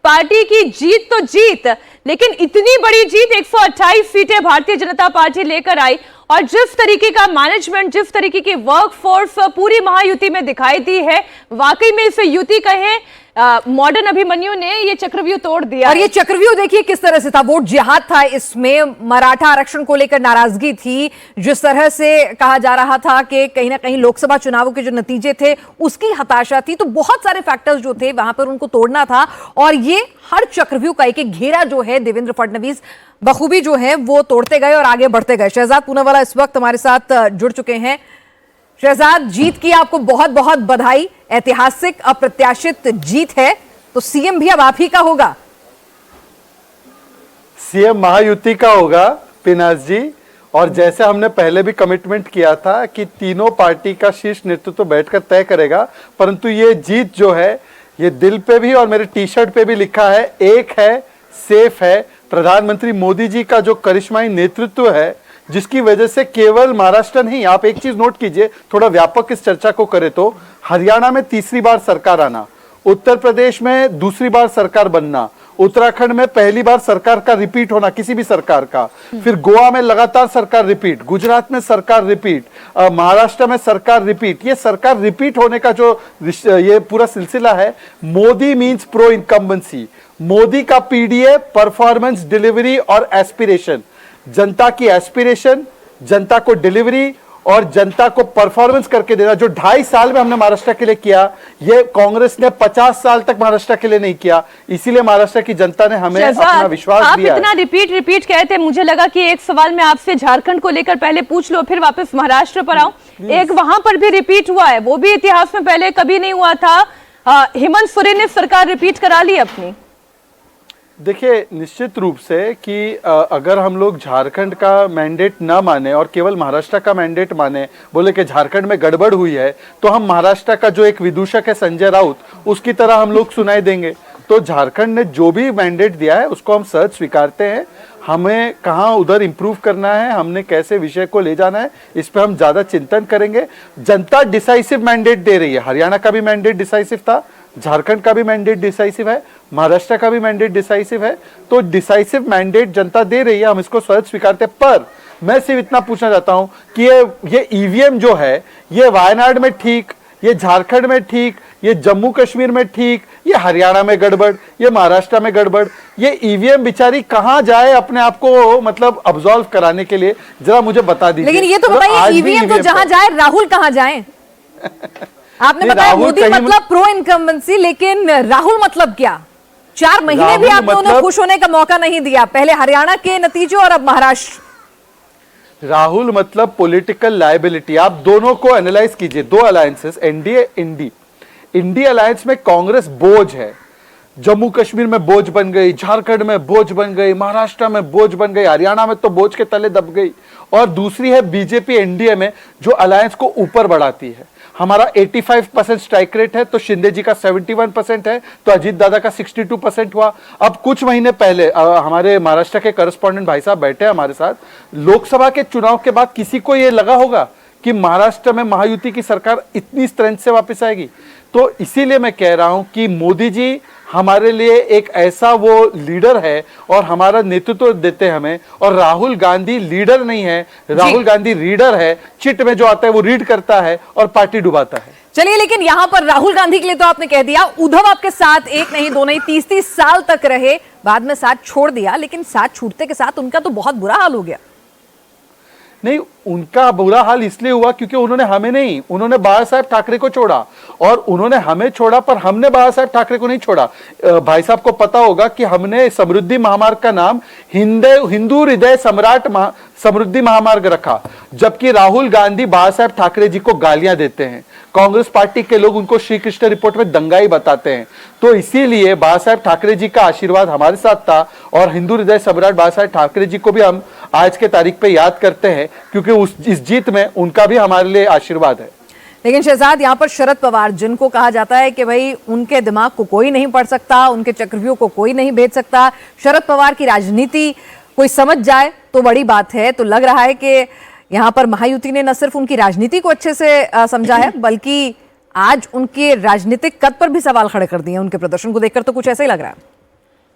Party की जीत तो जीत, लेकिन इतनी बड़ी जीत 128 सीटें भारतीय जनता पार्टी लेकर आई और जिस तरीके का मैनेजमेंट, जिस तरीके की वर्कफोर्स पूरी महायुति में दिखाई दी है, वाकई में इसे युति कहें, मॉडर्न अभिमन्यु ने ये चक्रव्यूह तोड़ दिया। और ये चक्रव्यूह देखिए किस तरह से था, वोट जिहाद था, इसमें मराठा आरक्षण को लेकर नाराजगी थी, जिस तरह से कहा जा रहा था कि कहीं ना कहीं लोकसभा चुनावों के जो नतीजे थे उसकी हताशा थी, तो बहुत सारे फैक्टर्स जो थे वहां पर उनको तोड़ना था। और ये हर चक्रव्यूह का एक घेरा जो है देवेंद्र फडणवीस बखूबी जो है वो तोड़ते गए और आगे बढ़ते गए। शहजाद पूनावाला इस वक्त हमारे साथ जुड़ चुके हैं। शहजाद, जीत की आपको बहुत बहुत बधाई, ऐतिहासिक अप्रत्याशित जीत है, तो सीएम भी अब आप ही का होगा। सीएम महायुति का होगा पिनाज जी, और जैसे हमने पहले भी कमिटमेंट किया था कि तीनों पार्टी का शीर्ष नेतृत्व बैठकर तय करेगा, परंतु ये जीत जो है ये दिल पे भी और मेरे टी शर्ट पे भी लिखा है, एक है, सेफ है। प्रधानमंत्री मोदी जी का जो करिश्माई नेतृत्व है, जिसकी वजह से केवल महाराष्ट्र नहीं, आप एक चीज नोट कीजिए, थोड़ा व्यापक इस चर्चा को करें तो हरियाणा में तीसरी बार सरकार आना, उत्तर प्रदेश में दूसरी बार सरकार बनना, उत्तराखंड में पहली बार सरकार का रिपीट होना किसी भी सरकार का, फिर गोवा में लगातार सरकार रिपीट, गुजरात में सरकार रिपीट, महाराष्ट्र में सरकार रिपीट। ये सरकार रिपीट होने का जो ये पूरा सिलसिला है, Modi means pro incumbency, Modi का पीडीए परफॉर्मेंस, डिलीवरी और एस्पिरेशन। जनता की एस्पिरेशन, जनता को डिलीवरी और जनता को परफॉर्मेंस करके देना, जो 2.5 साल में हमने महाराष्ट्र के लिए किया, ये कांग्रेस ने 50 साल तक महाराष्ट्र के लिए नहीं किया। इसीलिए महाराष्ट्र की जनता ने हमें अपना विश्वास दिया। आप इतना रिपीट कहते, मुझे लगा कि एक सवाल मैं आपसे झारखंड को लेकर पहले पूछ लो, फिर वापस महाराष्ट्र पर आऊं। एक वहां पर भी रिपीट हुआ है, वो भी इतिहास में पहले कभी नहीं हुआ था। हेमंत सोरेन ने सरकार रिपीट करा ली अपनी। देखिए, निश्चित रूप से कि अगर हम लोग झारखंड का मैंडेट ना माने और केवल महाराष्ट्र का मैंडेट माने, बोले कि झारखंड में गड़बड़ हुई है, तो हम महाराष्ट्र का जो एक विदूषक है संजय राउत, उसकी तरह हम लोग सुनाई देंगे। तो झारखंड ने जो भी मैंडेट दिया है उसको हम सहज स्वीकारते हैं। हमें कहाँ उधर इंप्रूव करना है, हमने कैसे विषय को ले जाना है, इस पे हम ज्यादा चिंतन करेंगे। जनता डिसाइसिव मैंडेट दे रही है। हरियाणा का भी मैंडेट डिसाइसिव था, झारखंड का भी मैंडेट डिसाइसिव है, महाराष्ट्र का भी मैंडेट डिसाइसिव है। तो डिसाइसिव मैंडेट जनता दे रही है, हम इसको सहज स्वीकारते। पर मैं सिर्फ इतना पूछना चाहता हूं कि ये ईवीएम जो है, ये वायनाड में ठीक, ये झारखंड में ठीक, ये जम्मू कश्मीर में ठीक, ये हरियाणा में गड़बड़, ये महाराष्ट्र में गड़बड़, ये ईवीएम बेचारी कहां जाए अपने आप को मतलब अब्सॉल्व कराने के लिए, जरा मुझे बता दीजिए। लेकिन ये तो बताइए, ईवीएम तो जहां जाए, राहुल कहां जाए? आपने बताया मोदी मतलब प्रो इनकम्बेंसी, लेकिन राहुल मतलब क्या? 4 महीने भी आपने उन्हें खुश होने का मौका नहीं दिया, पहले हरियाणा के नतीजों और अब महाराष्ट्र। राहुल मतलब पॉलिटिकल लायबिलिटी। आप दोनों को एनालाइज कीजिए, 2 अलायंसेस, एनडीए, इंडी अलायंस में कांग्रेस बोझ है, जम्मू कश्मीर में बोझ बन गई, झारखंड में बोझ बन गई, महाराष्ट्र में बोझ बन गई, हरियाणा में तो बोझ के तले दब गई। और दूसरी है बीजेपी एनडीए में, जो अलायंस को ऊपर बढ़ाती है। हमारा 85% स्ट्राइक रेट है, तो शिंदे जी का 71% है, तो अजीत दादा का 62% हुआ। अब कुछ महीने पहले हमारे महाराष्ट्र के करस्पॉन्डेंट भाई साहब बैठे हमारे साथ, लोकसभा के चुनाव के बाद किसी को यह लगा होगा कि महाराष्ट्र में महायुति की सरकार इतनी स्ट्रेंथ से वापस आएगी? तो इसीलिए मैं कह रहा हूं कि मोदी जी हमारे लिए एक ऐसा वो लीडर है और हमारा नेतृत्व देते हैं हमें। और राहुल गांधी लीडर नहीं है, राहुल गांधी रीडर है। चिट में जो आता है वो रीड करता है और पार्टी डुबाता है। चलिए, लेकिन यहां पर राहुल गांधी के लिए तो आपने कह दिया, उद्धव आपके साथ एक नहीं, दो नहीं, 30 साल तक रहे, बाद में साथ छोड़ दिया, लेकिन साथ छूटते के साथ उनका तो बहुत बुरा हाल हो गया। नहीं, उनका बुरा हाल इसलिए हुआ क्योंकि उन्होंने हमें नहीं, उन्होंने बाला साहेब ठाकरे को छोड़ा। और उन्होंने हमें छोड़ा, पर हमने बाला साहेब ठाकरे को नहीं छोड़ा। भाई साहब को पता होगा कि हमने समृद्धि महामार्ग का नाम हिंदू हृदय सम्राट समृद्धि महामार्ग रखा, जबकि राहुल गांधी बाला साहेब ठाकरे जी को गालियां देते हैं। कांग्रेस पार्टी के लोग उनको श्री कृष्ण रिपोर्ट में दंगाई बताते हैं। तो इसीलिए बाला साहेब ठाकरे जी का आशीर्वाद हमारे साथ था, और हिंदू हृदय सम्राट बाला साहेब ठाकरे जी को भी हम आज के तारीख पे याद करते हैं, क्योंकि इस जीत में उनका भी हमारे लिए आशीर्वाद है। लेकिन शहजाद, यहाँ पर शरद पवार, जिनको कहा जाता है कि भाई उनके दिमाग को कोई नहीं पढ़ सकता, उनके चक्रव्यूह को कोई नहीं भेज सकता, शरद पवार की राजनीति कोई समझ जाए तो बड़ी बात है। तो लग रहा है कि यहाँ पर महायुति ने न सिर्फ उनकी राजनीति को अच्छे से समझा है, बल्कि आज उनके राजनीतिक कद पर भी सवाल खड़े कर दिए। उनके प्रदर्शन को देखकर तो कुछ ऐसा ही लग रहा है।